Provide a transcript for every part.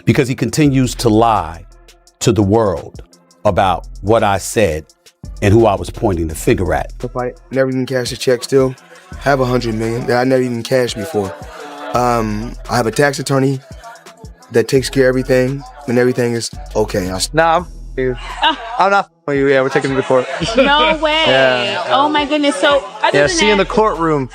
because he continues to lie to the world about what I said and who I was pointing the finger at. If I never even cashed a check still, have $100 million that I never even cashed before. I have a tax attorney that takes care of everything, and everything is okay. Nah, I'm not with you. Yeah, we're taking him to court. No way. Yeah. Oh my goodness. So Yeah, see you in the courtroom.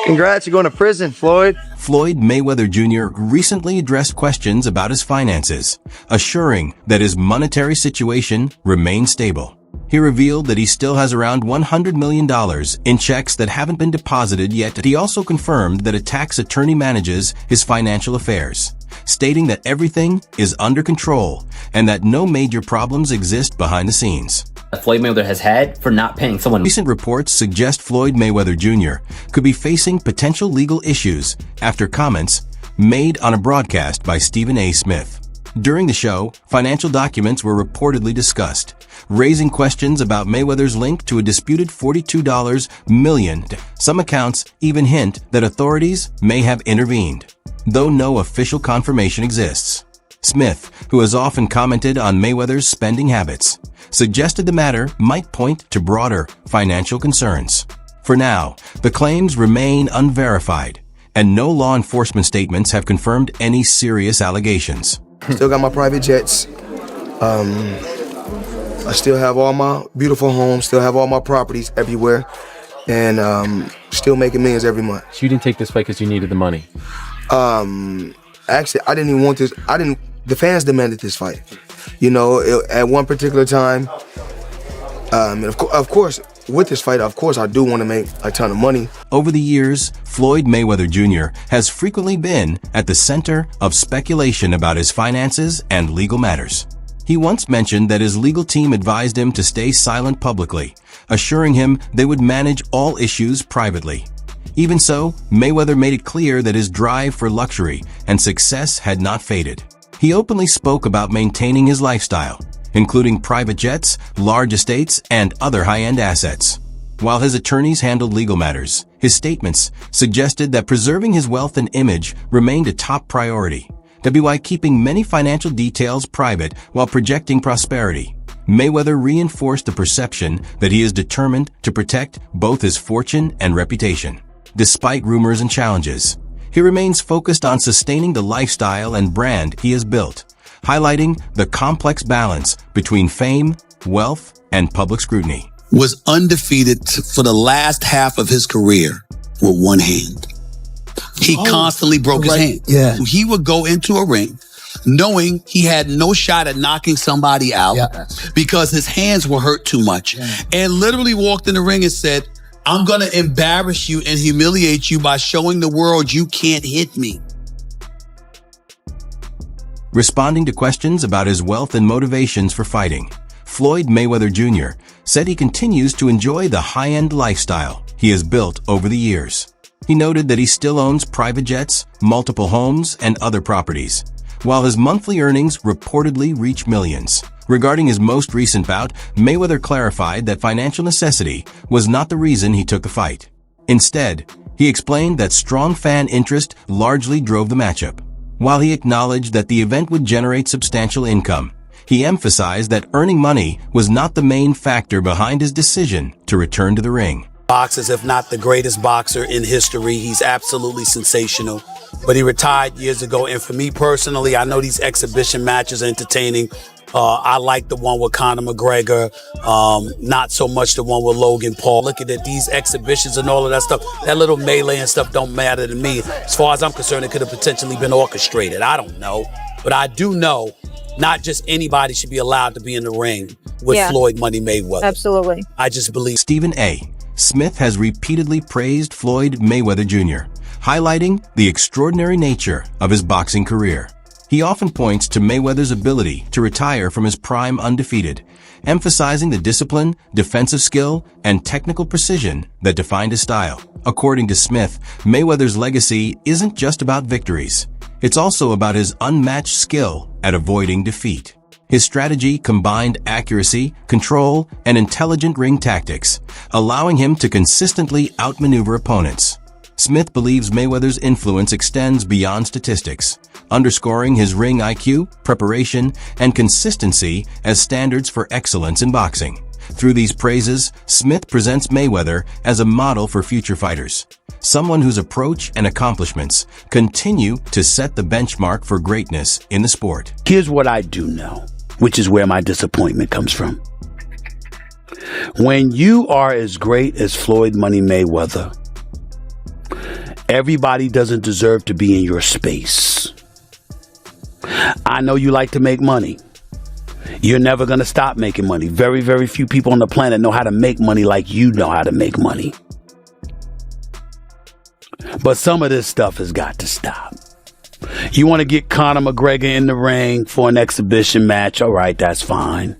Congrats, you're going to prison, Floyd. Floyd Mayweather Jr. recently addressed questions about his finances, assuring that his monetary situation remains stable. He revealed that he still has around $100 million in checks that haven't been deposited yet. He also confirmed that a tax attorney manages his financial affairs, stating that everything is under control and that no major problems exist behind the scenes. Floyd Mayweather has had for not paying someone. Recent reports suggest Floyd Mayweather Jr. could be facing potential legal issues after comments made on a broadcast by Stephen A. Smith. During the show, financial documents were reportedly discussed, raising questions about Mayweather's link to a disputed $42 million. Some accounts even hint that authorities may have intervened, though no official confirmation exists. Smith, who has often commented on Mayweather's spending habits, suggested the matter might point to broader financial concerns. For now, the claims remain unverified, and no law enforcement statements have confirmed any serious allegations. Still got my private jets. I still have all my beautiful homes, still have all my properties everywhere, and still making millions every month. So you didn't take this fight because you needed the money? Actually, I didn't even want this. The fans demanded this fight. You know, at one particular time, and of course, with this fight, of course, I do want to make a ton of money. Over the years, Floyd Mayweather Jr. has frequently been at the center of speculation about his finances and legal matters. He once mentioned that his legal team advised him to stay silent publicly, assuring him they would manage all issues privately. Even so, Mayweather made it clear that his drive for luxury and success had not faded. He openly spoke about maintaining his lifestyle, including private jets, large estates, and other high-end assets. While his attorneys handled legal matters, his statements suggested that preserving his wealth and image remained a top priority, while keeping many financial details private while projecting prosperity. Mayweather reinforced the perception that he is determined to protect both his fortune and reputation. Despite rumors and challenges, he remains focused on sustaining the lifestyle and brand he has built, highlighting the complex balance between fame, wealth, and public scrutiny. Was undefeated for the last half of his career with one hand. He constantly broke his hand. Yeah. He would go into a ring knowing he had no shot at knocking somebody out because his hands were hurt too much. And literally walked in the ring and said, I'm going to embarrass you and humiliate you by showing the world you can't hit me. Responding to questions about his wealth and motivations for fighting, Floyd Mayweather Jr. said he continues to enjoy the high-end lifestyle he has built over the years. He noted that he still owns private jets, multiple homes, and other properties, while his monthly earnings reportedly reach millions. Regarding his most recent bout, Mayweather clarified that financial necessity was not the reason he took the fight. Instead, he explained that strong fan interest largely drove the matchup. While he acknowledged that the event would generate substantial income, he emphasized that earning money was not the main factor behind his decision to return to the ring. Boxers, if not the greatest boxer in history. He's absolutely sensational. But he retired years ago. And for me personally, I know these exhibition matches are entertaining. I like the one with Conor McGregor, not so much the one with Logan Paul. Looking at these exhibitions and all of that stuff, that little melee and stuff don't matter to me. As far as I'm concerned, it could have potentially been orchestrated. I don't know. But I do know not just anybody should be allowed to be in the ring with Floyd Money Mayweather. Absolutely. I just believe. Stephen A. Smith has repeatedly praised Floyd Mayweather Jr., highlighting the extraordinary nature of his boxing career. He often points to Mayweather's ability to retire from his prime undefeated, emphasizing the discipline, defensive skill, and technical precision that defined his style. According to Smith, Mayweather's legacy isn't just about victories. It's also about his unmatched skill at avoiding defeat. His strategy combined accuracy, control, and intelligent ring tactics, allowing him to consistently outmaneuver opponents. Smith believes Mayweather's influence extends beyond statistics, underscoring his ring IQ, preparation, and consistency as standards for excellence in boxing. Through these praises, Smith presents Mayweather as a model for future fighters, someone whose approach and accomplishments continue to set the benchmark for greatness in the sport. Here's what I do know, which is where my disappointment comes from. When you are as great as Floyd Money Mayweather, everybody doesn't deserve to be in your space. I know you like to make money. You're never going to stop making money. Very, very few people on the planet know how to make money like you know how to make money. But some of this stuff has got to stop. You want to get Conor McGregor in the ring for an exhibition match? All right, that's fine.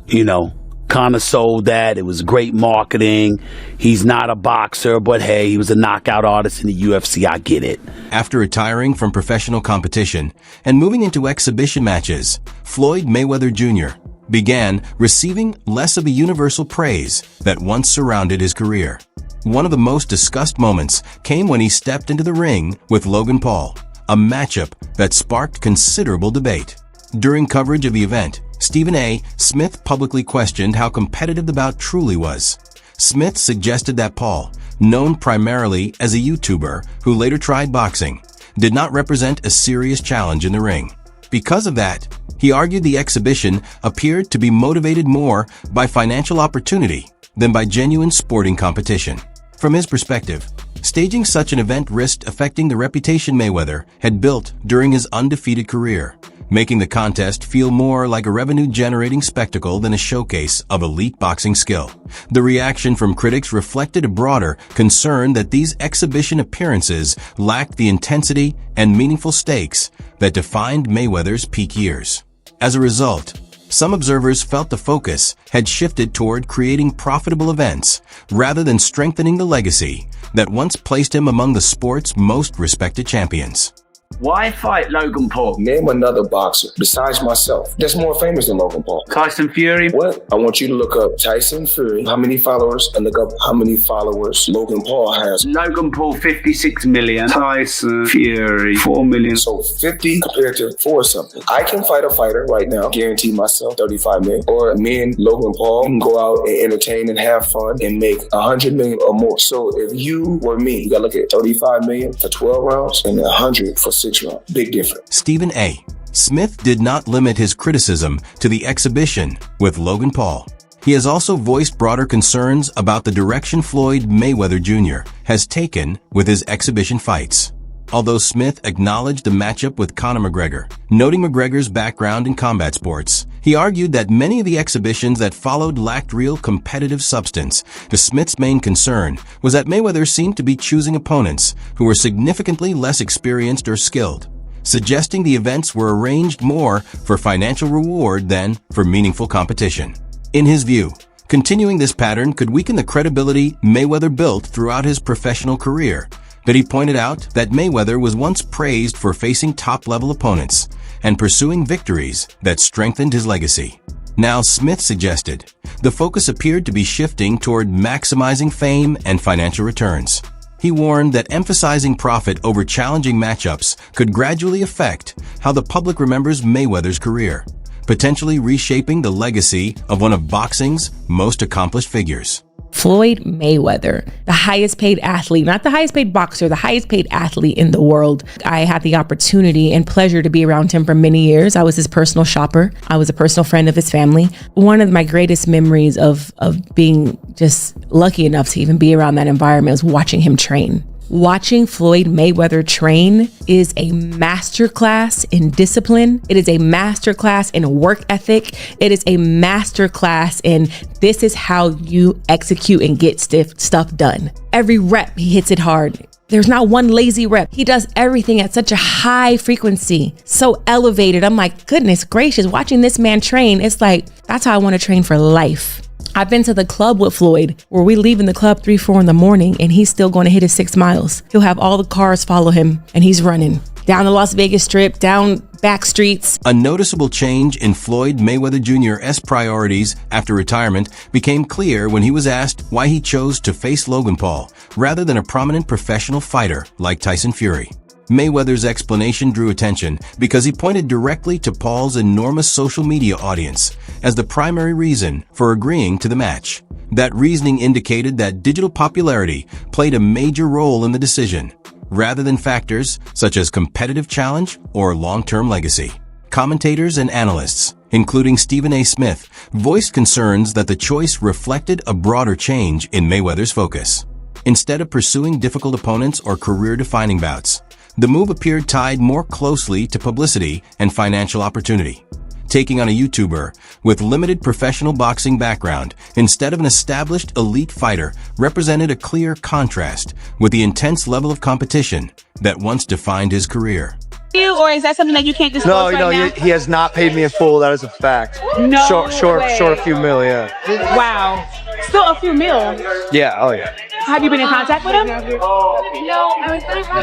You know, Conor sold that. It was great marketing. He's not a boxer, but hey, he was a knockout artist in the UFC. I get it. After retiring from professional competition and moving into exhibition matches, Floyd Mayweather Jr. began receiving less of a universal praise that once surrounded his career. One of the most discussed moments came when he stepped into the ring with Logan Paul, a matchup that sparked considerable debate. During coverage of the event, Stephen A. Smith publicly questioned how competitive the bout truly was. Smith suggested that Paul, known primarily as a YouTuber who later tried boxing, did not represent a serious challenge in the ring. Because of that, he argued the exhibition appeared to be motivated more by financial opportunity than by genuine sporting competition. From his perspective, staging such an event risked affecting the reputation Mayweather had built during his undefeated career, making the contest feel more like a revenue-generating spectacle than a showcase of elite boxing skill. The reaction from critics reflected a broader concern that these exhibition appearances lacked the intensity and meaningful stakes that defined Mayweather's peak years. As a result, some observers felt the focus had shifted toward creating profitable events rather than strengthening the legacy that once placed him among the sport's most respected champions. Why fight Logan Paul? Name another boxer besides myself that's more famous than Logan Paul. Tyson Fury? What? I want you to look up Tyson Fury, how many followers, and look up how many followers Logan Paul has. Logan Paul, 56 million. Tyson Fury, 4 million. So 50 compared to 4 something. I can fight a fighter right now, guarantee myself 35 million. Or me and Logan Paul can go out and entertain and have fun and make 100 million or more. So if you were me, you gotta look at 35 million for 12 rounds and 100 for 6 rounds. Big difference. Stephen A. Smith did not limit his criticism to the exhibition with Logan Paul. He has also voiced broader concerns about the direction Floyd Mayweather Jr. has taken with his exhibition fights. Although Smith acknowledged the matchup with Conor McGregor, noting McGregor's background in combat sports, he argued that many of the exhibitions that followed lacked real competitive substance. Smith's main concern was that Mayweather seemed to be choosing opponents who were significantly less experienced or skilled, suggesting the events were arranged more for financial reward than for meaningful competition. In his view, continuing this pattern could weaken the credibility Mayweather built throughout his professional career, but he pointed out that Mayweather was once praised for facing top-level opponents and pursuing victories that strengthened his legacy. Now, Smith suggested the focus appeared to be shifting toward maximizing fame and financial returns. He warned that emphasizing profit over challenging matchups could gradually affect how the public remembers Mayweather's career, potentially reshaping the legacy of one of boxing's most accomplished figures. Floyd Mayweather, the highest paid athlete, not the highest paid boxer, the highest paid athlete in the world. I had the opportunity and pleasure to be around him for many years. I was his personal shopper. I was a personal friend of his family. One of my greatest memories of being just lucky enough to even be around that environment was watching him train. Watching Floyd Mayweather train is a masterclass in discipline. It is a masterclass in work ethic. It is a masterclass in this is how you execute and get stuff done. Every rep, he hits it hard. There's not one lazy rep. He does everything at such a high frequency, so elevated. I'm like, goodness gracious, watching this man train, it's like, that's how I want to train for life. I've been to the club with Floyd where we leave in the club 3-4 in the morning and he's still going to hit his 6 miles. He'll have all the cars follow him and he's running down the Las Vegas Strip, down back streets. A noticeable change in Floyd Mayweather Jr.'s priorities after retirement became clear when he was asked why he chose to face Logan Paul rather than a prominent professional fighter like Tyson Fury. Mayweather's explanation drew attention because he pointed directly to Paul's enormous social media audience as the primary reason for agreeing to the match. That reasoning indicated that digital popularity played a major role in the decision, rather than factors such as competitive challenge or long-term legacy. Commentators and analysts, including Stephen A. Smith, voiced concerns that the choice reflected a broader change in Mayweather's focus. Instead of pursuing difficult opponents or career-defining bouts, the move appeared tied more closely to publicity and financial opportunity. Taking on a YouTuber with limited professional boxing background instead of an established elite fighter represented a clear contrast with the intense level of competition that once defined his career. Or is that something that you can't disclose right now? He has not paid me in full. That is a fact. No Short way. a few mil, yeah. Wow. Still a few mil. Yeah, oh yeah. Have you been in contact with him?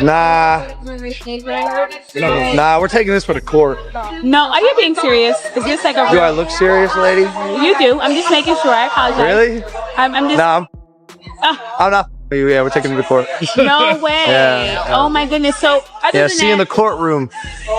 Nah, we're taking this for the court. No, are you being serious? Is this like a Do I look serious, lady? You do. I'm just making sure. I apologize. Really? I'm just... Nah, I'm not. Yeah, we're taking him to court. No way. Yeah. Oh my goodness. So, See you in the courtroom.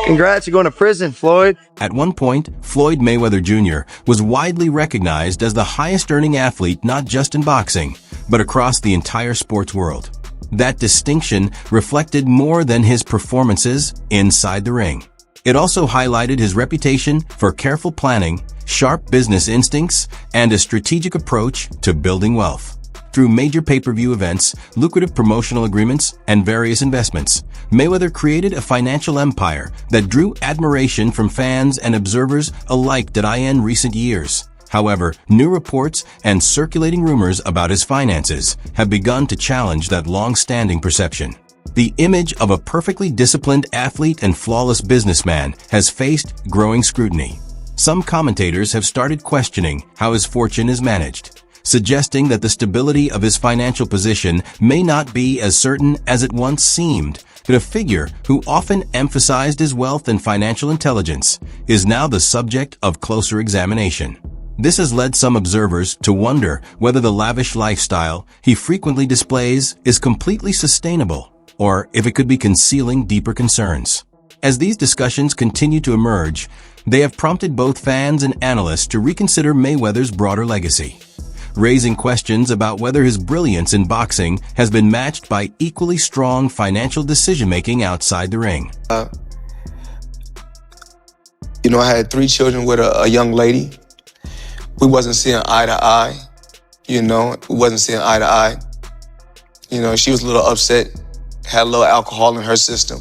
Congrats, you're going to prison, Floyd. At one point, Floyd Mayweather Jr. was widely recognized as the highest-earning athlete not just in boxing, but across the entire sports world. That distinction reflected more than his performances inside the ring. It also highlighted his reputation for careful planning, sharp business instincts, and a strategic approach to building wealth. Through major pay-per-view events, lucrative promotional agreements, and various investments, Mayweather created a financial empire that drew admiration from fans and observers alike in recent years. However, new reports and circulating rumors about his finances have begun to challenge that long-standing perception. The image of a perfectly disciplined athlete and flawless businessman has faced growing scrutiny. Some commentators have started questioning how his fortune is managed, suggesting that the stability of his financial position may not be as certain as it once seemed. But a figure who often emphasized his wealth and financial intelligence is now the subject of closer examination. This has led some observers to wonder whether the lavish lifestyle he frequently displays is completely sustainable, or if it could be concealing deeper concerns. As these discussions continue to emerge, they have prompted both fans and analysts to reconsider Mayweather's broader legacy, raising questions about whether his brilliance in boxing has been matched by equally strong financial decision-making outside the ring. I had 3 children with a young lady. We wasn't seeing eye to eye, we wasn't seeing eye to eye. She was a little upset, had a little alcohol in her system.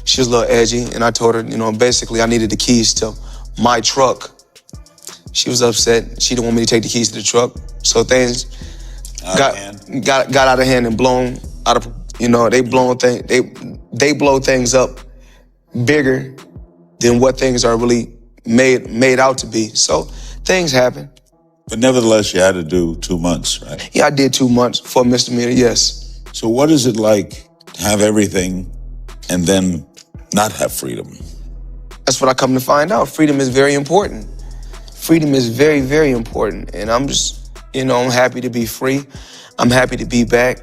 She was a little edgy, and I told her, basically I needed the keys to my truck. She was upset. She didn't want me to take the keys to the truck. So things got out of hand and blown out of, they blow things up bigger than what things are really made out to be. So things happen. But nevertheless, you had to do 2 months, right? Yeah, I did 2 months for a misdemeanor, yes. So what is it like to have everything and then not have freedom? That's what I come to find out. Freedom is very important. Freedom is very, very important. And I'm just, I'm happy to be free. I'm happy to be back,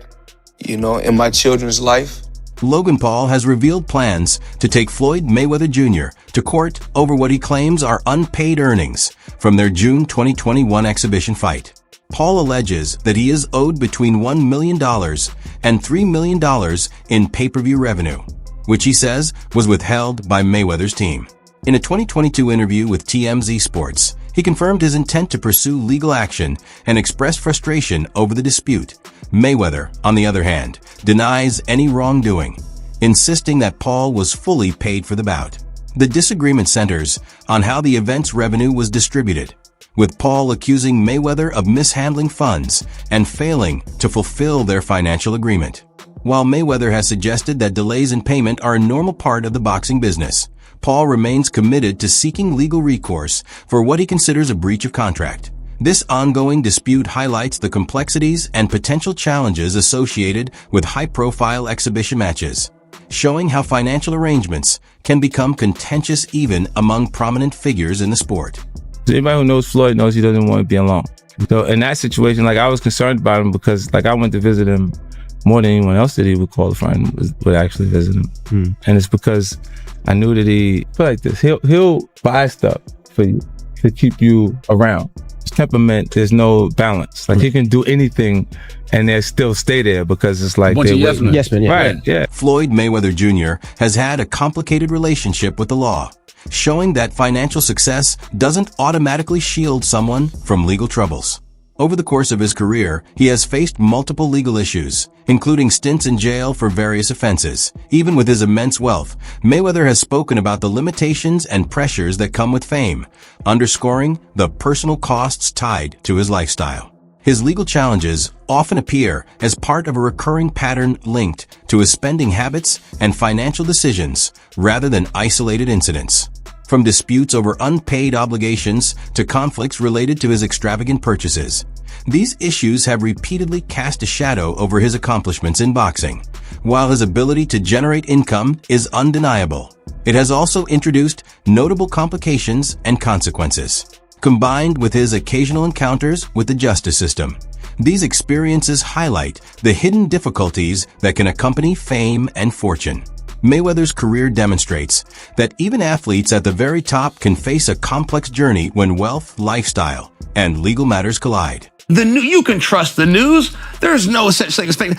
in my children's life. Logan Paul has revealed plans to take Floyd Mayweather Jr. to court over what he claims are unpaid earnings from their June 2021 exhibition fight. Paul alleges that he is owed between $1 million and $3 million in pay-per-view revenue, which he says was withheld by Mayweather's team. In a 2022 interview with TMZ Sports, he confirmed his intent to pursue legal action and expressed frustration over the dispute. Mayweather, on the other hand, denies any wrongdoing, insisting that Paul was fully paid for the bout. The disagreement centers on how the event's revenue was distributed, with Paul accusing Mayweather of mishandling funds and failing to fulfill their financial agreement. While Mayweather has suggested that delays in payment are a normal part of the boxing business, Paul remains committed to seeking legal recourse for what he considers a breach of contract. This ongoing dispute highlights the complexities and potential challenges associated with high-profile exhibition matches, showing how financial arrangements can become contentious even among prominent figures in the sport. Anybody who knows Floyd knows he doesn't want to be alone. So in that situation, I was concerned about him because I went to visit him more than anyone else that he would call a friend would actually visit him. And it's because I knew that he put like this. He'll buy stuff for you to keep you around. His temperament, there's no balance. Like he can do anything and they still stay there because it's like they're yes men, yeah. Right, yeah. Floyd Mayweather Jr. has had a complicated relationship with the law, showing that financial success doesn't automatically shield someone from legal troubles. Over the course of his career, he has faced multiple legal issues, including stints in jail for various offenses. Even with his immense wealth, Mayweather has spoken about the limitations and pressures that come with fame, underscoring the personal costs tied to his lifestyle. His legal challenges often appear as part of a recurring pattern linked to his spending habits and financial decisions rather than isolated incidents. From disputes over unpaid obligations to conflicts related to his extravagant purchases, these issues have repeatedly cast a shadow over his accomplishments in boxing. While his ability to generate income is undeniable, it has also introduced notable complications and consequences. Combined with his occasional encounters with the justice system, these experiences highlight the hidden difficulties that can accompany fame and fortune. Mayweather's career demonstrates that even athletes at the very top can face a complex journey when wealth, lifestyle, and legal matters collide. You can trust the news. There's no such thing as fake.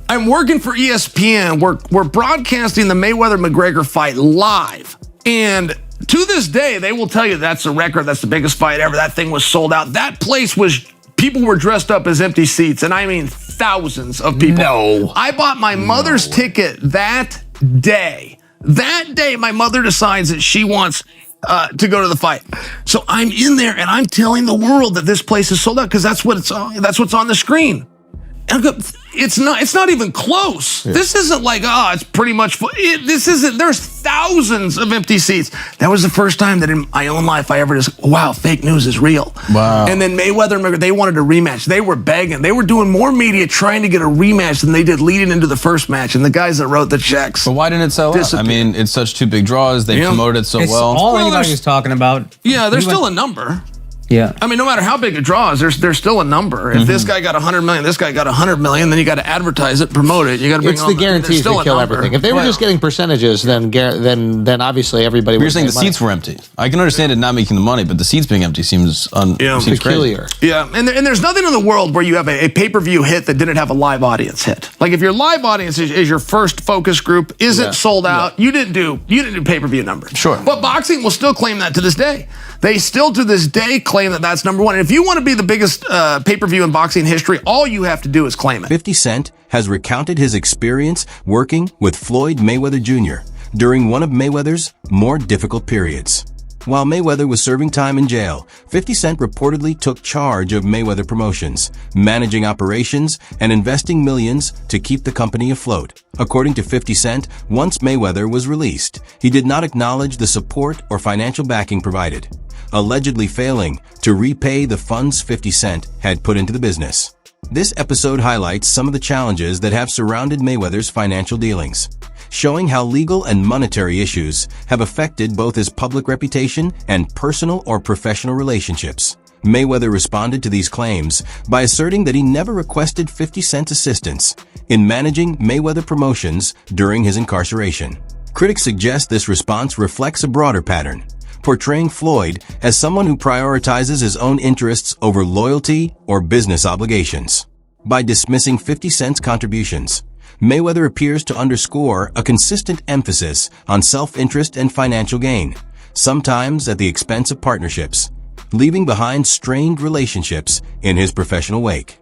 I'm working for ESPN. We're broadcasting the Mayweather-McGregor fight live. And to this day, they will tell you that's a record. That's the biggest fight ever. That thing was sold out. That place people were dressed up as empty seats. And I mean thousands of people. No. I bought my mother's ticket that day. That day, my mother decides that she wants to go to the fight. So I'm in there and I'm telling the world that this place is sold out because that's what's on the screen. And it's not even close. Yeah. This isn't like, it's pretty much full. There's thousands of empty seats. That was the first time that in my own life I ever just, wow, fake news is real. Wow. And then Mayweather, they wanted a rematch. They were begging. They were doing more media trying to get a rematch than they did leading into the first match. And the guys that wrote the checks. But why didn't it sell out? I mean, it's such two big draws. They promoted it so well. All anybody's talking about. Yeah, there's still a number. Yeah. I mean, no matter how big a draw is, there's still a number. If this guy got 100 million, this guy got 100 million, then you got to advertise it, promote it. You got to bring it's the guarantees that kill everything. If they were just getting percentages, then obviously everybody would. You're saying the seats were empty. I can understand it not making the money, but the seats being empty seems peculiar. Crazy. Yeah, and there's nothing in the world where you have a pay-per-view hit that didn't have a live audience hit. Like if your live audience is your first focus group, isn't sold out, you didn't do pay-per-view numbers. Sure. But boxing will still claim that to this day. They still to this day claim that that's number one. And if you want to be the biggest pay-per-view in boxing history, all you have to do is claim it. 50 Cent has recounted his experience working with Floyd Mayweather Jr. during one of Mayweather's more difficult periods. While Mayweather was serving time in jail, 50 Cent reportedly took charge of Mayweather Promotions, managing operations and investing millions to keep the company afloat. According to 50 Cent, once Mayweather was released, he did not acknowledge the support or financial backing provided, allegedly failing to repay the funds 50 Cent had put into the business. This episode highlights some of the challenges that have surrounded Mayweather's financial dealings, showing how legal and monetary issues have affected both his public reputation and personal or professional relationships. Mayweather responded to these claims by asserting that he never requested 50 Cent's assistance in managing Mayweather Promotions during his incarceration. Critics suggest this response reflects a broader pattern, portraying Floyd as someone who prioritizes his own interests over loyalty or business obligations. By dismissing 50 Cent's contributions, Mayweather appears to underscore a consistent emphasis on self-interest and financial gain, sometimes at the expense of partnerships, leaving behind strained relationships in his professional wake.